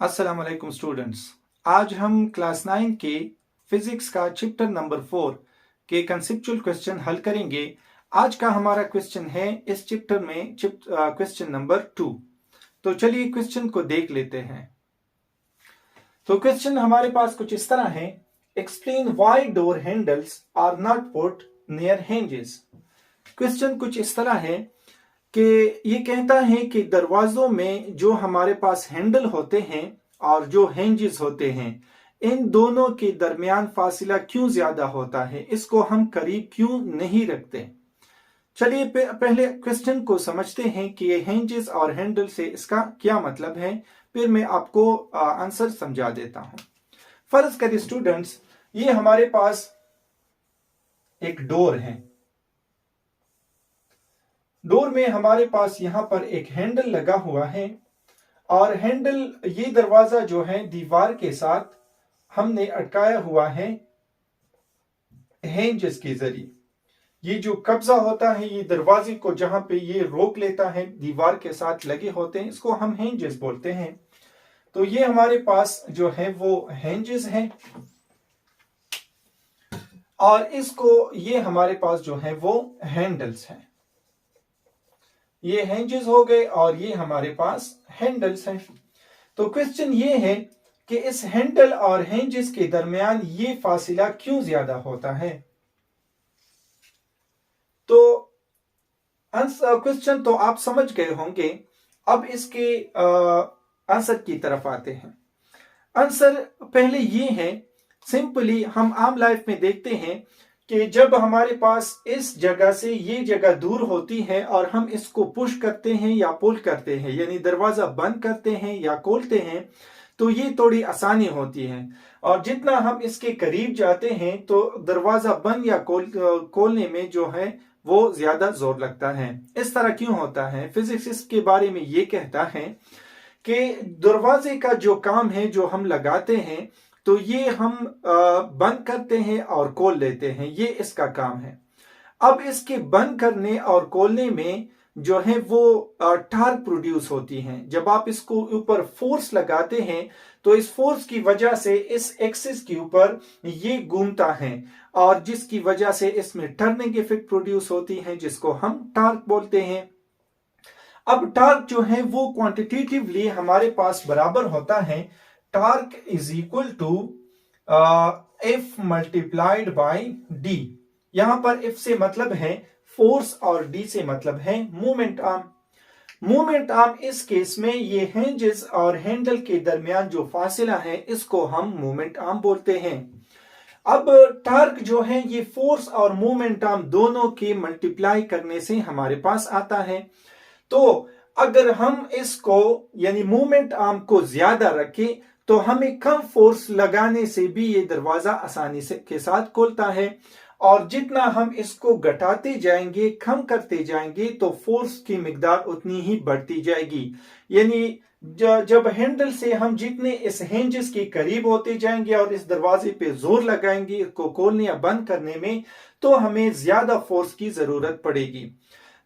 अस्सलाम वालेकुम स्टूडेंट्स। आज हम क्लास 9 के फिजिक्स का चैप्टर नंबर 4 के कंसेप्चुअल क्वेश्चन हल करेंगे। आज का हमारा क्वेश्चन है इस चैप्टर में क्वेश्चन नंबर 2। तो चलिए क्वेश्चन को देख लेते हैं। तो क्वेश्चन हमारे पास कुछ इस तरह है, explain why door handles are not put near hinges. Question कुछ इस तरह है कि ये कहता है कि दरवाजों में जो हमारे पास हैंडल होते हैं और जो हिंजेस होते हैं, इन दोनों के दरमियान फासिला क्यों ज्यादा होता है, इसको हम करीब क्यों नहीं रखते। चलिए पहले क्वेश्चन को समझते हैं कि ये हिंजेस और हैंडल से इसका क्या मतलब है, फिर मैं आपको आंसर समझा देता हूं। फर्ज करिए स्टूडेंट्स, ये हमारे पास एक डोर है। डोर में हमारे पास यहां पर एक हैंडल लगा हुआ है और हैंडल, ये दरवाजा जो है दीवार के साथ हमने अटकाया हुआ है हिंजेस के जरिए। ये जो कब्जा होता है ये दरवाजे को, जहां पे ये रोक लेता है, दीवार के साथ लगे होते हैं, इसको हम हिंजेस बोलते हैं। तो ये हमारे पास जो है वो हिंजेस है और इसको, ये हमारे पास जो है वो हैंडल्स है। ये हिंजेस हो गए और ये हमारे पास हैंडल्स हैं। तो क्वेश्चन ये है कि इस हैंडल और हिंजेस के दरमियान ये फासिला क्यों ज्यादा होता है। तो क्वेश्चन तो आप समझ गए होंगे। अब इसके आंसर की तरफ आते हैं। आंसर पहले ये है, सिंपली हम आम लाइफ में देखते हैं कि जब हमारे पास इस जगह से ये जगह दूर होती है और हम इसको पुश करते हैं या पुल करते हैं, यानी दरवाजा बंद करते हैं या खोलते हैं, तो ये थोड़ी आसानी होती है। और जितना हम इसके करीब जाते हैं तो दरवाजा बंद या खोलने में जो है वो ज्यादा जोर लगता है। इस तरह क्यों होता है? फिजिक्स इसके बारे में ये कहता है कि दरवाजे का जो काम है, जो हम लगाते हैं, तो ये हम बंद करते हैं और खोल लेते हैं, ये इसका काम है। अब इसके बंद करने और खोलने में जो है वो टार्क प्रोड्यूस होती है। जब आप इसको ऊपर फोर्स लगाते हैं तो इस फोर्स की वजह से इस एक्सिस के ऊपर ये घूमता है और जिसकी वजह से इसमें टर्निंग इफेक्ट प्रोड्यूस होती है, जिसको हम टार्क बोलते हैं। अब टार्क जो है वो क्वांटिटेटिवली हमारे पास बराबर होता है, torque is equal to F multiplied by D. यहां पर एफ से मतलब है फोर्स और डी से मतलब है मोमेंट आर्म। मोमेंट आर्म इस केस में ये हिंजेस और हैंडल के दरमियान जो फासिला है, इसको हम मोमेंट आर्म बोलते हैं। अब टार्क जो है ये फोर्स और मोमेंट आर्म दोनों के मल्टीप्लाई करने से हमारे पास आता है। तो अगर हम इसको यानी मोमेंट आर्म को ज्यादा रखें तो हमें कम फोर्स लगाने से भी ये दरवाजा आसानी से के साथ खुलता है, और जितना हम इसको घटाते जाएंगे, कम करते जाएंगे, तो फोर्स की मिकदार उतनी ही बढ़ती जाएगी। यानी जब हैंडल से हम जितने इस हिंजेस के करीब होते जाएंगे और इस दरवाजे पे जोर लगाएंगे इसको खोलने या बंद करने में, तो हमें ज्यादा फोर्स की जरूरत पड़ेगी।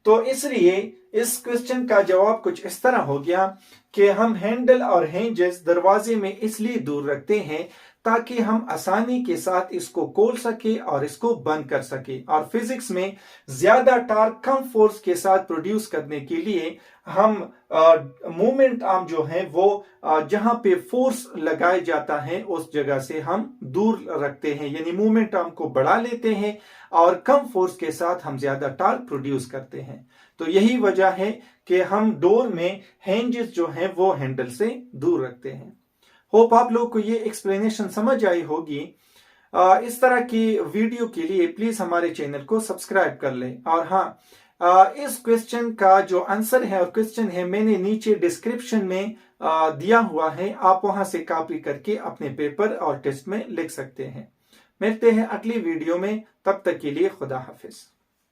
तो इसलिए इस क्वेश्चन का जवाब कुछ इस तरह हो गया कि हम हैंडल और हिंजेस दरवाजे में इसलिए दूर रखते हैं ताकि हम आसानी के साथ इसको खोल सके और इसको बंद कर सके। और फिजिक्स में ज्यादा टार्क कम फोर्स के साथ प्रोड्यूस करने के लिए हम मोमेंट आर्म जो है वो जहां पे फोर्स लगाया जाता है उस जगह से हम दूर रखते हैं, यानी मोमेंट आर्म को बढ़ा लेते हैं और कम फोर्स के साथ हम ज्यादा टार्क प्रोड्यूस करते हैं। तो यही वजह है कि हम डोर में हिंजेस जो है वो हैंडल से दूर रखते हैं। होप आप लोग को ये एक्सप्लेनेशन समझ आई होगी। इस तरह की वीडियो के लिए प्लीज हमारे चैनल को सब्सक्राइब कर लें। और हाँ, इस क्वेश्चन का जो आंसर है और क्वेश्चन है मैंने नीचे डिस्क्रिप्शन में दिया हुआ है, आप वहां से कॉपी करके अपने पेपर और टेस्ट में लिख सकते हैं। मिलते हैं अगली वीडियो में, तब तक के लिए खुदा हाफिज।